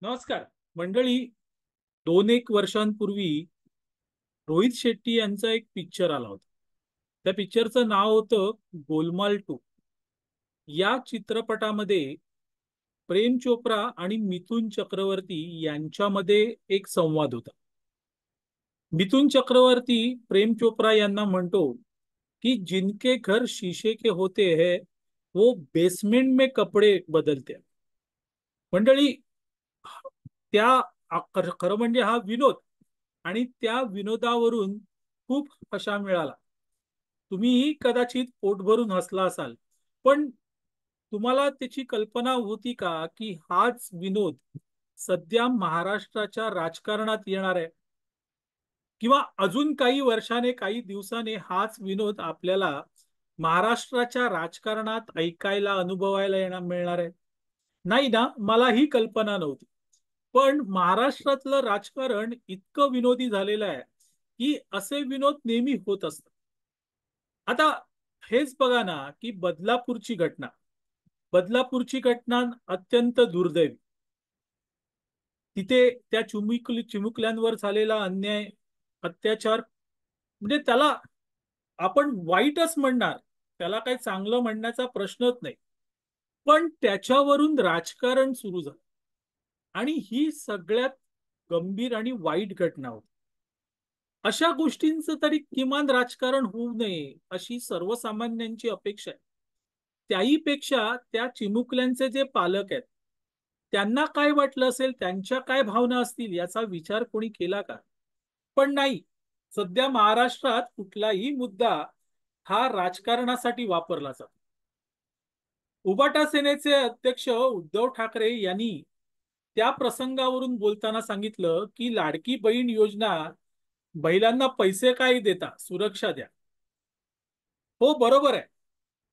नमस्कार मंडळी. 2-1 वर्षांपूर्वी रोहित शेट्टी यांचा एक पिक्चर आला होता. त्या पिक्चरचं नाव होतं गोलमाल 2. या चित्रपटामध्ये प्रेम चोप्रा आणि मिथुन चक्रवर्ती यांच्यामध्ये एक संवाद होता. मिथुन चक्रवर्ती प्रेम चोप्रा यांना म्हणतो की जिनके घर शीशे के होते हैं वो बेसमेंट में कपडे बदलते हैं. मंडळी, त्या खरं म्हणजे हा विनोद आणि त्या विनोदावरून खूप हशा मिळाला. तुम्हीही कदाचित पोट भरून हसला असाल, पण तुम्हाला त्याची कल्पना होती का की हाच विनोद सध्या महाराष्ट्राच्या राजकारणात येणार आहे? किंवा अजून काही वर्षाने, काही दिवसाने हाच विनोद आपल्याला महाराष्ट्राच्या राजकारणात ऐकायला, अनुभवायला येणार मिळणार आहे? नाही ना, मला ही कल्पना नव्हती. पण महाराष्ट्रातलं राजकारण इतकं विनोदी झालेलं आहे की असे विनोद नेहमी होत असतात. आता हेच बघा ना, की बदलापूरची घटना अत्यंत दुर्दैवी. तिथे त्या चिमुकल्यांवर झालेला अन्याय, अत्याचार, म्हणजे त्याला आपण वाईटच म्हणणार, त्याला काही चांगलं म्हणण्याचा प्रश्नच नाही. पण त्याच्यावरून राजकारण सुरू झालं आणि ही सगळ्यात गंभीर आणि वाईट घटना होती. अशा गोष्टींचं तरी किमान राजकारण होऊ नये अशी सर्वसामान्यांची अपेक्षा आहे. त्याहीपेक्षा त्या चिमुकल्यांचे जे पालक आहेत त्यांना काय वाटलं असेल, त्यांच्या काय भावना असतील याचा विचार कोणी केला का? पण नाही. सध्या महाराष्ट्रात कुठलाही मुद्दा हा राजकारणासाठी वापरला जातो. उबाटा सेनेचे अध्यक्ष उद्धव ठाकरे यांनी त्या प्रसंगावरून बोलताना सांगितलं की लाडकी बहीण योजना, महिलांना पैसे काय देता, सुरक्षा द्या. हो, बरोबर आहे.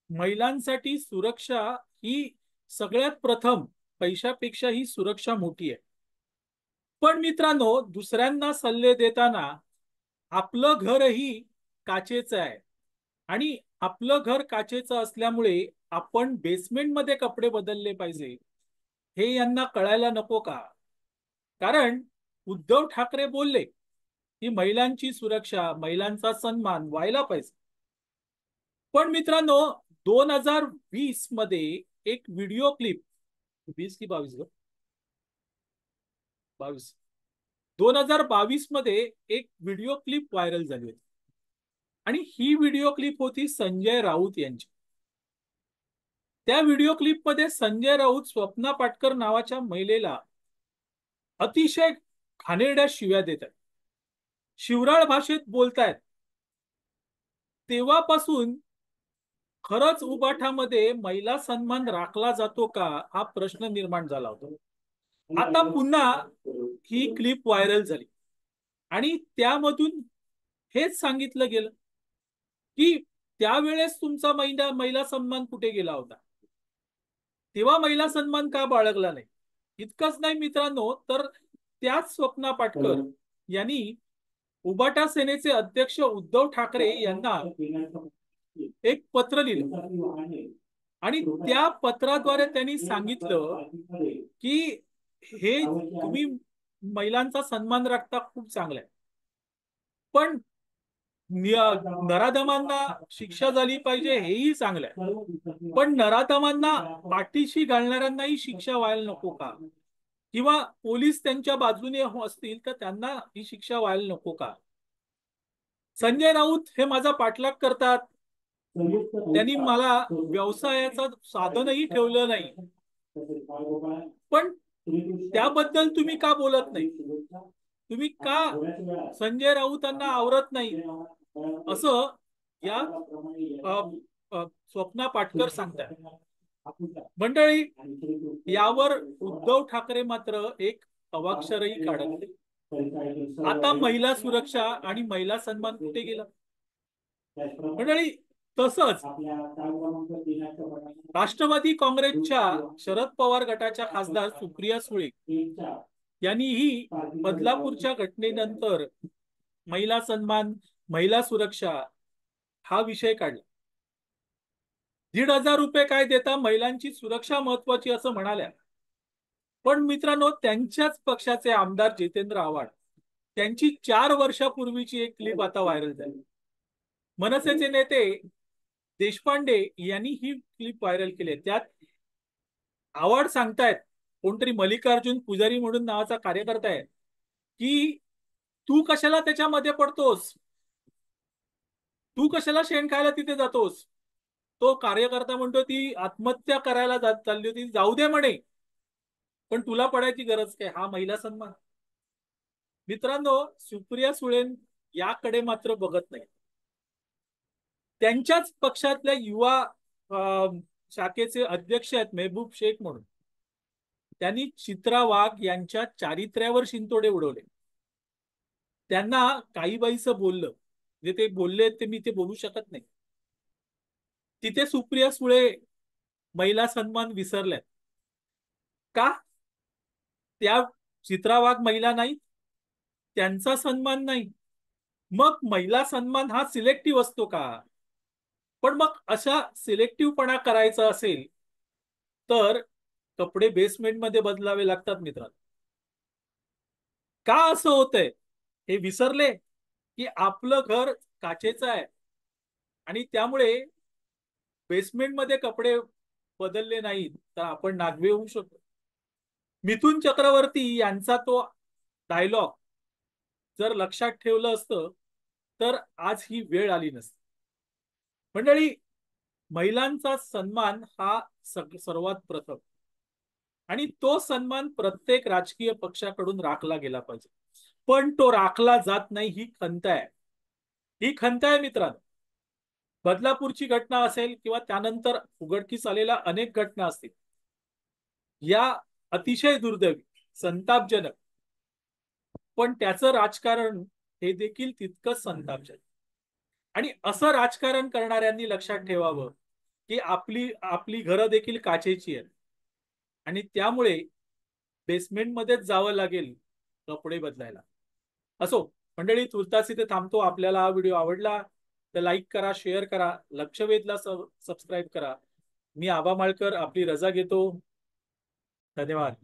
महिलांसाठी सुरक्षा ही सगळ्यात प्रथम, पैशापेक्षा ही सुरक्षा मोठी आहे. पण मित्रांनो, दुसऱ्यांना सल्ले देताना आपलं घरही काचेचं आहे आणि आपलं घर काचेचं असल्यामुळे आपण बेसमेंटमध्ये कपडे बदलले पाहिजे हे यांना कळायला नको का? कारण उद्धव ठाकरे बोलले की महिलांची सुरक्षा, महिलांचा सन्मान व्हायला पाहिजे. पण मित्रांनो, 2020 मध्ये एक व्हिडिओ क्लिप, 20 की 22, 22, 2022 मध्ये एक व्हिडिओ क्लिप व्हायरल झाली होती. आणि ही व्हिडिओ क्लिप होती संजय राऊत यांची. त्या व्हिडिओ क्लिपमध्ये संजय राऊत स्वप्ना पाटकर नावाच्या महिलेला अतिशय घाणेरड्या शिव्या देत आहेत, शिवराळ भाषेत बोलतायत. तेव्हापासून खरंच उबाठामध्ये महिला सन्मान राखला जातो का हा प्रश्न निर्माण झाला होता. आता पुन्हा ही क्लिप व्हायरल झाली आणि त्यामधून हेच सांगितलं गेलं की त्यावेळेस तुमचा महिला महिला सन्मान कुठे गेला होता, तेव्हा महिला सन्मान का बाळगला नाही? इतकंच नाही मित्रांनो, तर त्याच स्वप्ना पाटकर यांनी उबाटा सेनेचे अध्यक्ष उद्धव ठाकरे यांना एक पत्र लिहिलं आणि त्या पत्राद्वारे त्यांनी सांगितलं की हे तुम्ही महिलांचा सन्मान राखता, खूप चांगलं आहे, पण नराधमांना शिक्षा झाली पाहिजे हेही चांगलं आहे. पण नराधमांना पाठीशी घालणाऱ्यांनाही शिक्षा व्हायला नको का? किंवा पोलीस त्यांच्या बाजूने असतील तर त्यांना ही शिक्षा व्हायला नको का? संजय राऊत हे माझा पाठलाग करतात, त्यांनी मला व्यवसायाचं साधनही ठेवलं नाही, पण त्याबद्दल तुम्ही का बोलत नाही? तुम्ही का संजय राऊतांना आवरत नाही, असं या अ, स्वप्ना पाटकर सांगतात. मंडळी, यावर उद्धव ठाकरे मात्र एक अवाक्षरही काढत नाही. आता महिला सुरक्षा आणि महिला सन्मान कुठे गेला? मंडळी, तसंच राष्ट्रवादी काँग्रेसच्या शरद पवार गटाच्या खासदार सुप्रिया सुळे यांनीही बदलापूरच्या घटनेनंतर महिला सन्मान, महिला सुरक्षा हा विषय काढला. 1,500 रुपये काय देता, महिलांची सुरक्षा महत्वाची असं म्हणाल्या. पण मित्रांनो, त्यांच्याच पक्षाचे आमदार जितेंद्र आव्हाड, त्यांची 4 वर्षापूर्वीची एक क्लिप आता व्हायरल झाली. मनसेचे नेते देशपांडे यांनी ही क्लिप व्हायरल केली आहे. त्यात आव्हाड सांगतायत, कोणतरी मल्लिकार्जुन पुजारी म्हणून नावाचा कार्यकर्ता आहे, की तू कशाला त्याच्यामध्ये पडतोस, तू कशाला शेण खायला तिथे जातोस. तो कार्यकर्ता म्हणतो ती आत्महत्या करायला चालली होती, जाऊ दे म्हणे, पण तुला पडायची गरज काय. हा महिला सन्मान? मित्रांनो, सुप्रिया सुळे याकडे मात्र बघत नाही. त्यांच्याच पक्षातल्या युवा शाखेचे अध्यक्ष आहेत मेहबूब शेख म्हणून, त्यांनी चित्रा वाघ यांच्या चारित्र्यावर शिंतोडे उडवले. त्यांना काही बाईचं बोललं, जे ते बोलले ते मी ते बोलू शकत नाही. तिथे सुप्रिया सुळे महिला सन्मान विसरल्यात का? त्या चित्रा वाघ महिला नाही, त्यांचा सन्मान नाही. मग महिला सन्मान हा सिलेक्टिव्ह असतो का? पण मग अशा सिलेक्टिव्हपणा करायचा असेल तर कपडे बेसमेंटमध्ये बदलावे लागतात मित्रांनो. का असं होतंय हे विसरले की आपलं घर काचेचं आहे आणि त्यामुळे बेसमेंटमध्ये कपडे बदलले नाहीत तर आपण नागवे होऊ शकतो. मिथुन चक्रवर्ती यांचा तो डायलॉग जर लक्षात ठेवलं असतं तर आज ही वेळ आली नसती. मंडळी, महिलांचा सन्मान हा सर्वात प्रथम, आणि तो सन्मान प्रत्येक राजकीय पक्षाकडून राखला गेला पाहिजे. पण तो राखला जात नाही, ही खंत आहे. ही खंत आहे मित्रांनो. बदलापूरची घटना असेल किंवा त्यानंतर उघडकीस आलेल्या अनेक घटना असतील, या अतिशय दुर्दैवी, संतापजनक, पण त्याचं राजकारण हे देखील तितकंच संतापजनक. आणि असं राजकारण करणाऱ्यांनी लक्षात ठेवावं की आपली आपली घरं देखील काचेची आहेत आणि त्यामुळे बेसमेंटमध्येच जावं लागेल कपडे बदलायला. असो मंडळी, तुर्तास इथे थांबतो. आपल्याला हा व्हिडिओ आवडला तर लाईक करा, शेअर करा, लक्षवेधला सबस्क्राईब करा. मी आबा माळकर आपली रजा घेतो. धन्यवाद.